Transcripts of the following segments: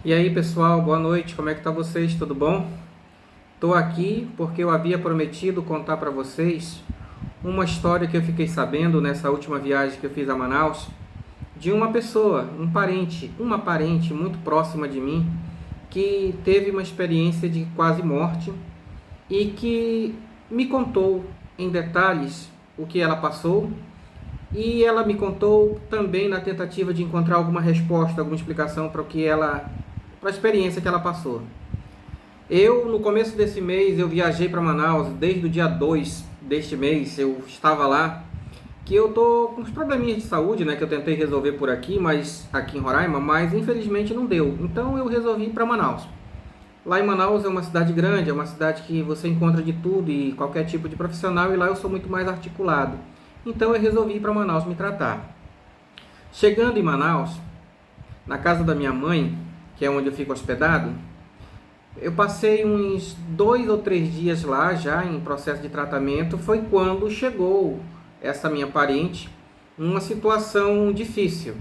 E aí pessoal, boa noite, como é que tá vocês? Tudo bom? Tô aqui porque eu havia prometido contar para vocês uma história que eu fiquei sabendo nessa última viagem que eu fiz a Manaus de uma pessoa, uma parente muito próxima de mim que teve uma experiência de quase morte e que me contou em detalhes o que ela passou e ela me contou também na tentativa de encontrar alguma resposta, alguma explicação para a experiência que ela passou. No começo desse mês, eu viajei para Manaus, desde o dia 2 deste mês, eu estava lá, que eu tô com uns probleminhas de saúde, né, que eu tentei resolver por aqui, mas aqui em Roraima, mas infelizmente não deu. Então eu resolvi ir para Manaus. Lá em Manaus é uma cidade grande, é uma cidade que você encontra de tudo e qualquer tipo de profissional, e lá eu sou muito mais articulado. Então eu resolvi ir para Manaus me tratar. Chegando em Manaus, na casa da minha mãe, que é onde eu fico hospedado, eu passei uns 2 ou 3 dias lá já em processo de tratamento. Foi quando chegou essa minha parente numa situação difícil.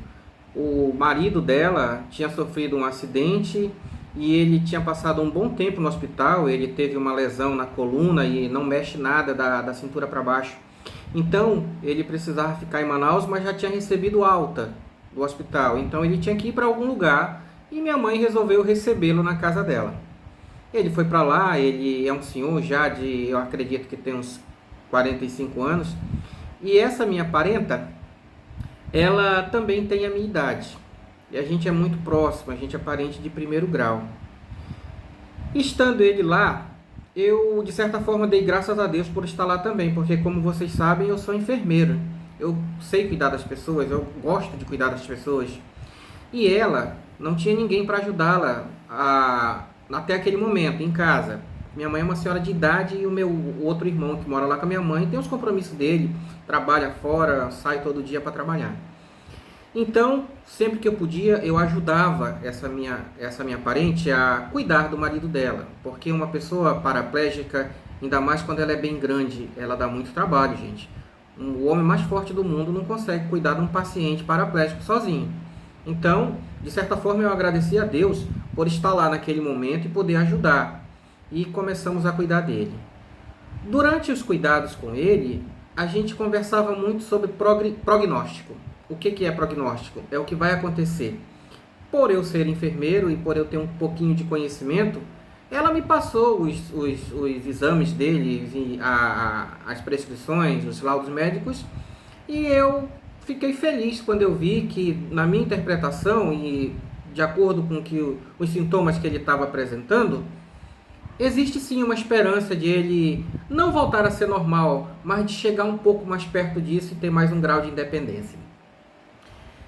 O marido dela tinha sofrido um acidente e ele tinha passado um bom tempo no hospital. Ele teve uma lesão na coluna e não mexe nada da cintura para baixo. Então ele precisava ficar em Manaus, mas já tinha recebido alta do hospital. Então ele tinha que ir para algum lugar e minha mãe resolveu recebê-lo na casa dela. Ele foi para lá, ele é um senhor já de, eu acredito que tem uns 45 anos. E essa minha parenta, ela também tem a minha idade. E a gente é muito próximo, a gente é parente de primeiro grau. Estando ele lá, eu de certa forma dei graças a Deus por estar lá também, porque como vocês sabem, eu sou enfermeiro. Eu sei cuidar das pessoas, eu gosto de cuidar das pessoas. E ela não tinha ninguém para ajudá-la até aquele momento, em casa. Minha mãe é uma senhora de idade e o outro irmão que mora lá com a minha mãe tem os compromissos dele, trabalha fora, sai todo dia para trabalhar. Então, sempre que eu podia, eu ajudava essa minha parente a cuidar do marido dela, porque uma pessoa paraplégica, ainda mais quando ela é bem grande, ela dá muito trabalho, gente. O homem mais forte do mundo não consegue cuidar de um paciente paraplégico sozinho. Então, de certa forma, eu agradeci a Deus por estar lá naquele momento e poder ajudar. E começamos a cuidar dele. Durante os cuidados com ele, a gente conversava muito sobre prognóstico. O que é prognóstico? É o que vai acontecer. Por eu ser enfermeiro e por eu ter um pouquinho de conhecimento, ela me passou os exames dele, as prescrições, os laudos médicos, e eu fiquei feliz quando eu vi que, na minha interpretação e de acordo com os sintomas que ele estava apresentando, existe sim uma esperança de ele não voltar a ser normal, mas de chegar um pouco mais perto disso e ter mais um grau de independência.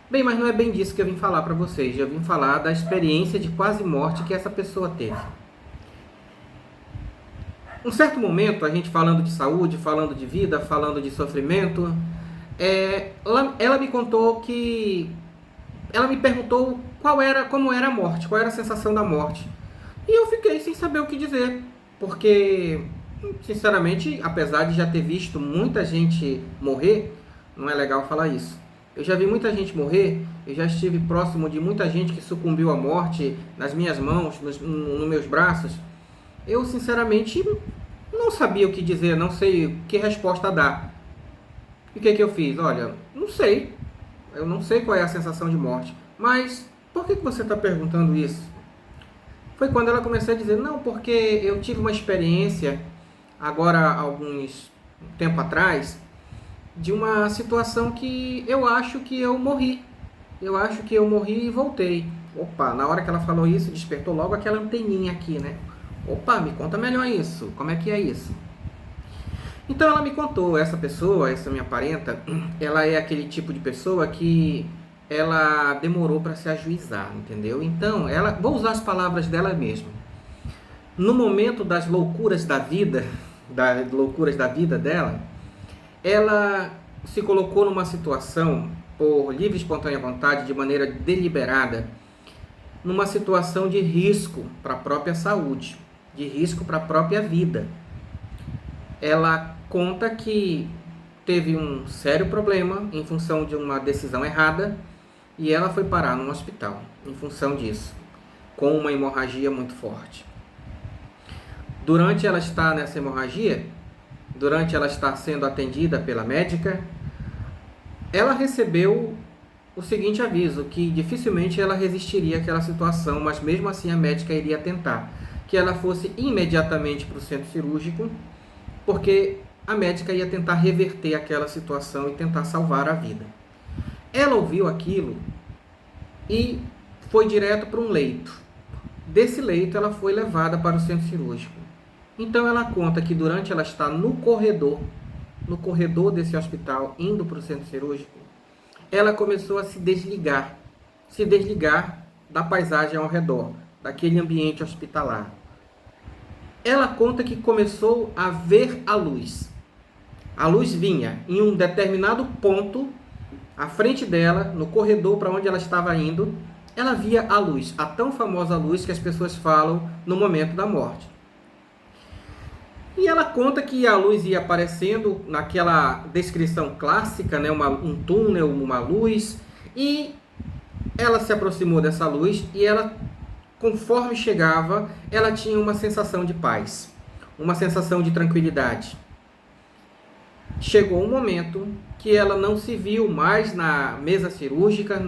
Bem, mas não é bem disso que eu vim falar para vocês. Eu vim falar da experiência de quase morte que essa pessoa teve. Um certo momento, a gente falando de saúde, falando de vida, falando de sofrimento, ela me contou que... Ela me perguntou como era a morte, qual era a sensação da morte. E eu fiquei sem saber o que dizer, porque, sinceramente, apesar de já ter visto muita gente morrer, não é legal falar isso. Eu já vi muita gente morrer, eu já estive próximo de muita gente que sucumbiu à morte nas minhas mãos, nos meus braços. Eu, sinceramente, não sabia o que dizer, não sei que resposta dar. E o que eu fiz? Olha, não sei. Eu não sei qual é a sensação de morte. Mas por que você está perguntando isso? Foi quando ela começou a dizer, não, porque eu tive uma experiência, agora alguns tempo atrás, de uma situação que eu acho que eu morri. Eu acho que eu morri e voltei. Opa, na hora que ela falou isso, despertou logo aquela anteninha aqui, né? Opa, me conta melhor isso. Como é que é isso? Então ela me contou, essa pessoa, essa minha parenta, ela é aquele tipo de pessoa que ela demorou para se ajuizar, entendeu? Então, vou usar as palavras dela mesmo. No momento das loucuras da vida dela, ela se colocou numa situação, por livre e espontânea vontade, de maneira deliberada, numa situação de risco para a própria saúde, de risco para a própria vida. Ela conta que teve um sério problema em função de uma decisão errada e ela foi parar num hospital em função disso. com uma hemorragia muito forte. Durante ela estar nessa hemorragia, durante ela estar sendo atendida pela médica, ela recebeu o seguinte aviso, que dificilmente ela resistiria àquela situação, mas mesmo assim a médica iria tentar que ela fosse imediatamente para o centro cirúrgico, porque a médica ia tentar reverter aquela situação e tentar salvar a vida. Ela ouviu aquilo e foi direto para um leito. Desse leito ela foi levada para o centro cirúrgico. Então ela conta que durante ela estar no corredor desse hospital, indo para o centro cirúrgico, ela começou a se desligar da paisagem ao redor, daquele ambiente hospitalar. Ela conta que começou a ver a luz. A luz vinha em um determinado ponto, à frente dela, no corredor para onde ela estava indo, ela via a luz, a tão famosa luz que as pessoas falam no momento da morte. E ela conta que a luz ia aparecendo naquela descrição clássica, né? Um túnel, uma luz, e ela se aproximou dessa luz e ela, conforme chegava, ela tinha uma sensação de paz, uma sensação de tranquilidade. Chegou um momento que ela não se viu mais na mesa cirúrgica,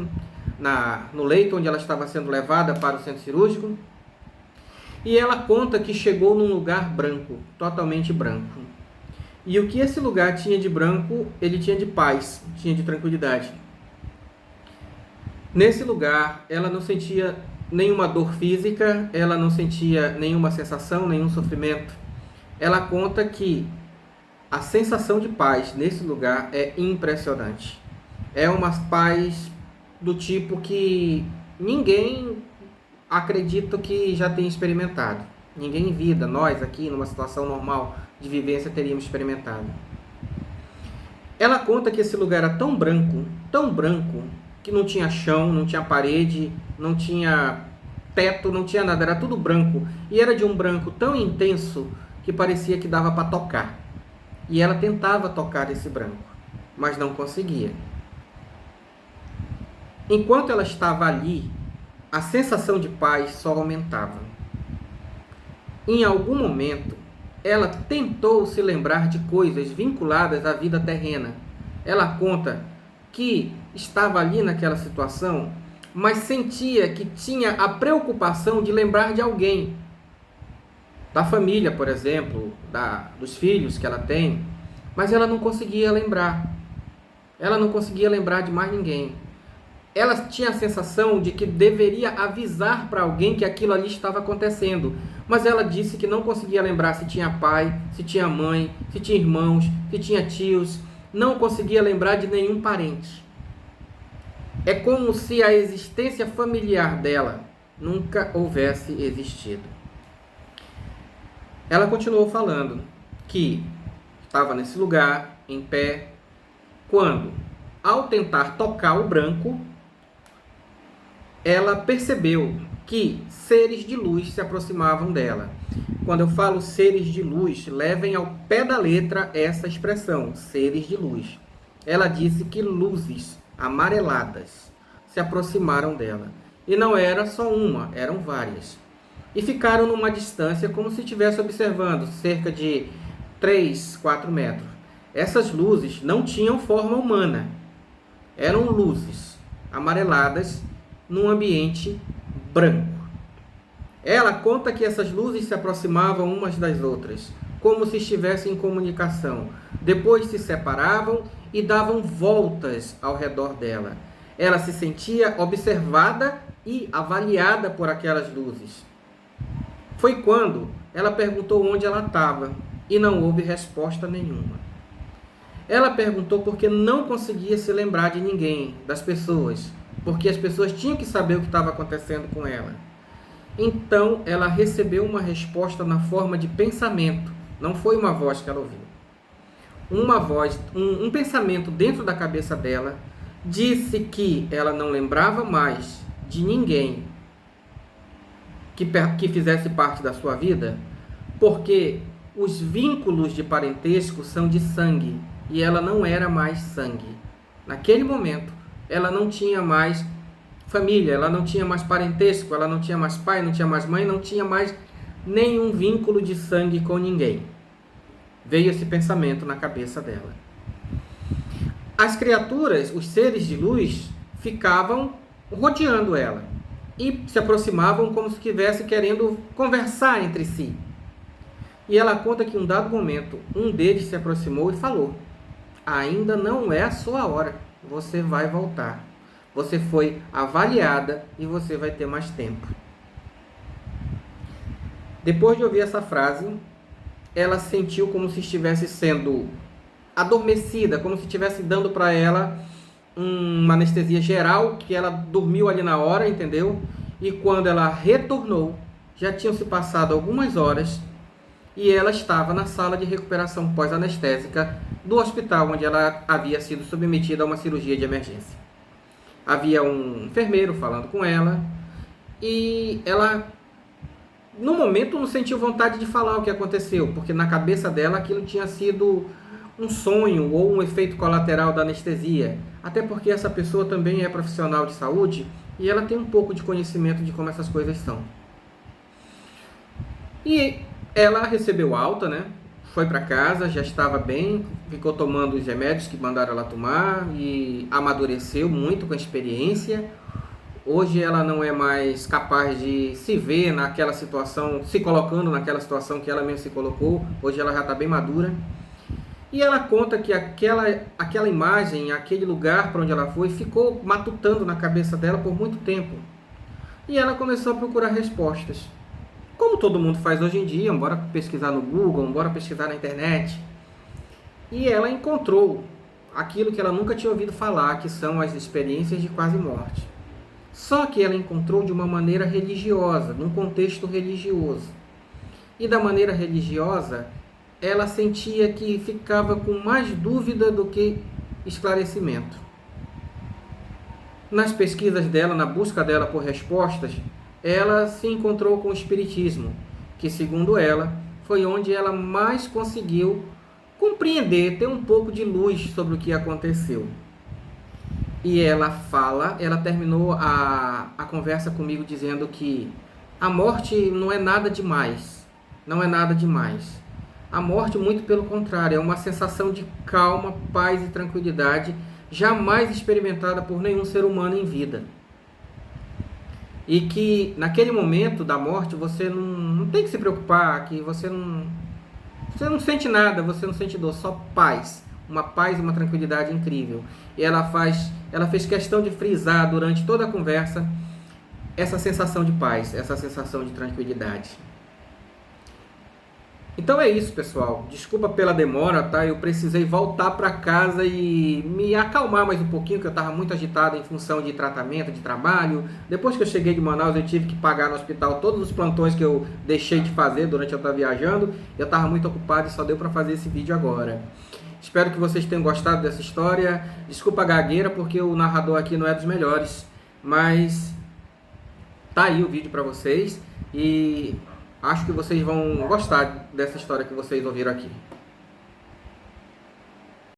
no leito onde ela estava sendo levada para o centro cirúrgico, e ela conta que chegou num lugar branco, totalmente branco. E o que esse lugar tinha de branco, ele tinha de paz, tinha de tranquilidade. Nesse lugar, ela não sentia nenhuma dor física, ela não sentia nenhuma sensação, nenhum sofrimento. Ela conta que a sensação de paz nesse lugar é impressionante. É uma paz do tipo que ninguém acredita que já tenha experimentado. Ninguém em vida, nós aqui, numa situação normal de vivência, teríamos experimentado. Ela conta que esse lugar era tão branco, que não tinha chão, não tinha parede, não tinha teto, não tinha nada, era tudo branco. E era de um branco tão intenso que parecia que dava para tocar. E ela tentava tocar esse branco, mas não conseguia. Enquanto ela estava ali, a sensação de paz só aumentava. Em algum momento, ela tentou se lembrar de coisas vinculadas à vida terrena. Ela conta que estava ali naquela situação, mas sentia que tinha a preocupação de lembrar de alguém. Da família, por exemplo, dos filhos que ela tem, mas ela não conseguia lembrar. Ela não conseguia lembrar de mais ninguém. Ela tinha a sensação de que deveria avisar para alguém que aquilo ali estava acontecendo, mas ela disse que não conseguia lembrar se tinha pai, se tinha mãe, se tinha irmãos, se tinha tios, não conseguia lembrar de nenhum parente. É como se a existência familiar dela nunca houvesse existido. Ela continuou falando que estava nesse lugar, em pé, quando, ao tentar tocar o branco, ela percebeu que seres de luz se aproximavam dela. Quando eu falo seres de luz, levem ao pé da letra essa expressão, seres de luz. Ela disse que luzes amareladas se aproximaram dela. E não era só uma, eram várias. E ficaram numa distância como se estivesse observando, cerca de 3, 4 metros. Essas luzes não tinham forma humana. Eram luzes amareladas num ambiente branco. Ela conta que essas luzes se aproximavam umas das outras, como se estivessem em comunicação. Depois se separavam e davam voltas ao redor dela. Ela se sentia observada e avaliada por aquelas luzes. Foi quando ela perguntou onde ela estava e não houve resposta nenhuma. Ela perguntou porque não conseguia se lembrar de ninguém, das pessoas, porque as pessoas tinham que saber o que estava acontecendo com ela. Então, ela recebeu uma resposta na forma de pensamento. Não foi uma voz que ela ouviu. Uma voz, um pensamento dentro da cabeça dela, disse que ela não lembrava mais de ninguém que fizesse parte da sua vida, porque os vínculos de parentesco são de sangue, e ela não era mais sangue. Naquele momento, ela não tinha mais família, ela não tinha mais parentesco, ela não tinha mais pai, não tinha mais mãe, não tinha mais nenhum vínculo de sangue com ninguém. Veio esse pensamento na cabeça dela. As criaturas, os seres de luz, ficavam rodeando ela e se aproximavam como se estivesse querendo conversar entre si. E ela conta que em um dado momento, um deles se aproximou e falou: ainda não é a sua hora, você vai voltar. Você foi avaliada e você vai ter mais tempo. Depois de ouvir essa frase, ela sentiu como se estivesse sendo adormecida, como se estivesse dando para ela uma anestesia geral, que ela dormiu ali na hora, entendeu? E quando ela retornou, já tinham se passado algumas horas e ela estava na sala de recuperação pós-anestésica do hospital onde ela havia sido submetida a uma cirurgia de emergência. Havia um enfermeiro falando com ela e ela, no momento, não sentiu vontade de falar o que aconteceu, porque na cabeça dela aquilo tinha sido um sonho ou um efeito colateral da anestesia. Até porque essa pessoa também é profissional de saúde e ela tem um pouco de conhecimento de como essas coisas são. E ela recebeu alta, né? Foi para casa, já estava bem, ficou tomando os remédios que mandaram ela tomar e amadureceu muito com a experiência. Hoje ela não é mais capaz de se ver naquela situação, se colocando naquela situação que ela mesma se colocou. Hoje ela já está bem madura. E ela conta que aquela imagem, aquele lugar para onde ela foi, ficou matutando na cabeça dela por muito tempo. E ela começou a procurar respostas. Como todo mundo faz hoje em dia, bora pesquisar no Google, bora pesquisar na internet. E ela encontrou aquilo que ela nunca tinha ouvido falar, que são as experiências de quase morte. Só que ela encontrou de uma maneira religiosa, num contexto religioso. E da maneira religiosa, ela sentia que ficava com mais dúvida do que esclarecimento. Nas pesquisas dela, na busca dela por respostas, ela se encontrou com o Espiritismo, que, segundo ela, foi onde ela mais conseguiu compreender, ter um pouco de luz sobre o que aconteceu. E ela terminou a conversa comigo dizendo que a morte não é nada demais, não é nada demais. A morte, muito pelo contrário, é uma sensação de calma, paz e tranquilidade jamais experimentada por nenhum ser humano em vida. E que naquele momento da morte você não tem que se preocupar, que você não sente nada, você não sente dor, só paz. Uma paz e uma tranquilidade incrível. E ela fez questão de frisar durante toda a conversa essa sensação de paz, essa sensação de tranquilidade. Então é isso, pessoal. Desculpa pela demora, tá? Eu precisei voltar para casa e me acalmar mais um pouquinho, porque eu estava muito agitado em função de tratamento, de trabalho. Depois que eu cheguei de Manaus, eu tive que pagar no hospital todos os plantões que eu deixei de fazer durante eu estar viajando. Eu estava muito ocupado e só deu para fazer esse vídeo agora. Espero que vocês tenham gostado dessa história. Desculpa a gagueira, porque o narrador aqui não é dos melhores. Mas tá aí o vídeo para vocês e acho que vocês vão gostar dessa história que vocês ouviram aqui.